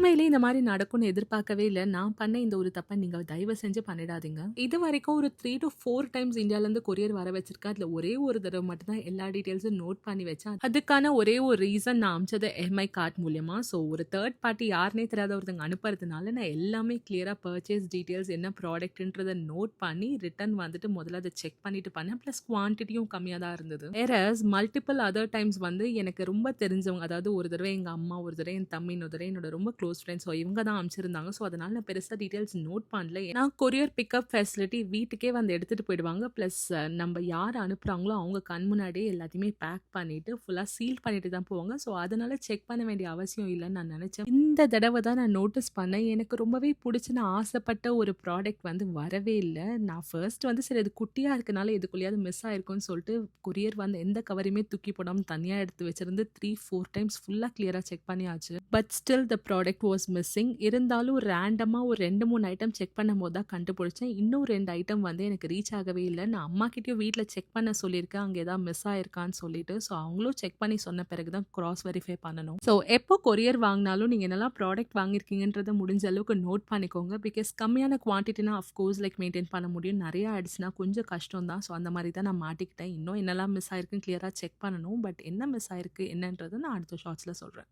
உண்மையிலேயே இந்த மாரி நடக்கும்னு எதிர்பார்க்கவே இல்ல. நான் பண்ண இந்த ஒரு தப்ப நீங்க தயவு செஞ்சு பண்ணிடாதீங்க. இதுவரைக்கும் ஒரு 3 டூ 4 டைம்ஸ் இந்தியாலருந்து கொரியர் வர வச்சிருக்கேன். அதுல ஒரே ஒரு தடவ மட்டும் தான் எல்லா டீட்டெயில்ஸும் நோட் பண்ணி வச்சேன். அதுக்கான ஒரே ஒரு ரீசன் நான் அனுப்பிச்சது எம்ஐ கார்ட் மூலியமா. ஸோ ஒரு தேர்ட் பார்ட்டி யாருன்னே தெரியாத ஒருத்தங்க அனுப்புறதுனால நான் எல்லாமே கிளியரா பர்ச்சேஸ் டீட்டெயில்ஸ் என்ன ப்ராடக்ட்ன்றத நோட் பண்ணி ரிட்டர்ன் வந்துட்டு முதல்ல அத செக் பண்ணிட்டு பண்ணேன். பிளஸ் குவான்டிட்டியும் கம்மியா தான் இருந்தது. வேறஸ் மல்டிபிள் அதர் டைம்ஸ் வந்து எனக்கு ரொம்ப தெரிஞ்சவங்க, அதாவது ஒரு தடவ எங்க அம்மா, ஒரு தடவ என் தம்பி, இன்னொரு தடவ என்னோட ரொம்ப க்ளோஸ் ஃப்ரெண்ட்ஸ். ஸோ இவங்க தான் அனுப்பிச்சிருந்தாங்க. ஸோ அதனால நான் பெருசா டீட்டெயில்ஸ் நோட் பண்ணல. நான் கொரியர் பிக்கப் ஃபெசிலிட்டி வீட்டுக்கே வந்து எடுத்துட்டு போயிடுவாங்க. பிளஸ் நம்ம யார் அனுப்புறாங்களோ அவங்க கண் முன்னாடியே எல்லாத்தையுமே பேக் பண்ணிட்டு ஃபுல்லா சீல் பண்ணிட்டு தான் போவாங்க. ஸோ அதனால செக் பண்ண வேண்டிய அவசியம் இல்லன்னு நான் நெனச்சேன். இந்த தடவ தான் நான் நோட்டீஸ் பண்ணேன். எனக்கு ரொம்பவே புடிச்சு நான் ஆசைப்பட்ட ஒரு ப்ராடக்ட் வந்து வரவே இல்ல. நான் ஃபர்ஸ்ட் வந்து சரி அது குட்டியா இருக்கனால எதுக்குள்ளயாவது மிஸ் ஆயிருக்கும்னு சொல்லிட்டு கொரியர் வந்து எந்த கவரையுமே தூக்கி போடாம தனியா எடுத்து வச்சிருந்து 3, 4 டைம்ஸ் ஃபுல்லா கிளியரா செக் பண்ணியாச்சு. But still the product was missing. இருந்தாலும் ரேண்டமா ஒரு 2, 3 ஐட்டம் செக் பண்ணும்போது தான் கண்டுபிடிச்சேன். இன்னும் 2 ஐட்டம் வந்து எனக்கு ரீச் ஆகவே இல்ல. நான் அம்மாகிட்டயும் வீட்ல செக் பண்ண சொல்லியிருக்கேன். அங்க ஏதாவது மிஸ் ஆயிருக்கான்னு சொல்லிட்டு. ஸோ அவங்களும் செக் பண்ணி சொன்ன பிறகு தான் கிராஸ் வெரிஃபை பண்ணணும். ஸோ எப்போ கொரியர் வாங்குனாலும் நீங்க என்னலாம் ப்ராடக்ட் வாங்கியிருக்கீங்கன்றத முடிஞ்ச அளவுக்கு நோட் பண்ணிக்கோங்க. பிகாஸ் கம்மியான குவான்டிட்டினா அஃப்கோர்ஸ் லைக் மெயின்டெயின் பண்ண முடியும். நெறைய ஆயிடுச்சுன்னா கொஞ்சம் கஷ்டம் தான். ஸோ அந்த மாரி தான் நான் மாட்டிக்கிட்டேன். இன்னும் என்னலாம் மிஸ் ஆயிருக்குன்னு கிளியரா செக் பண்ணணும். பட் என்ன மிஸ் ஆயிருக்கு என்னன்றத நான் அடுத்த ஷார்ட்ஸ்ல சொல்றேன்.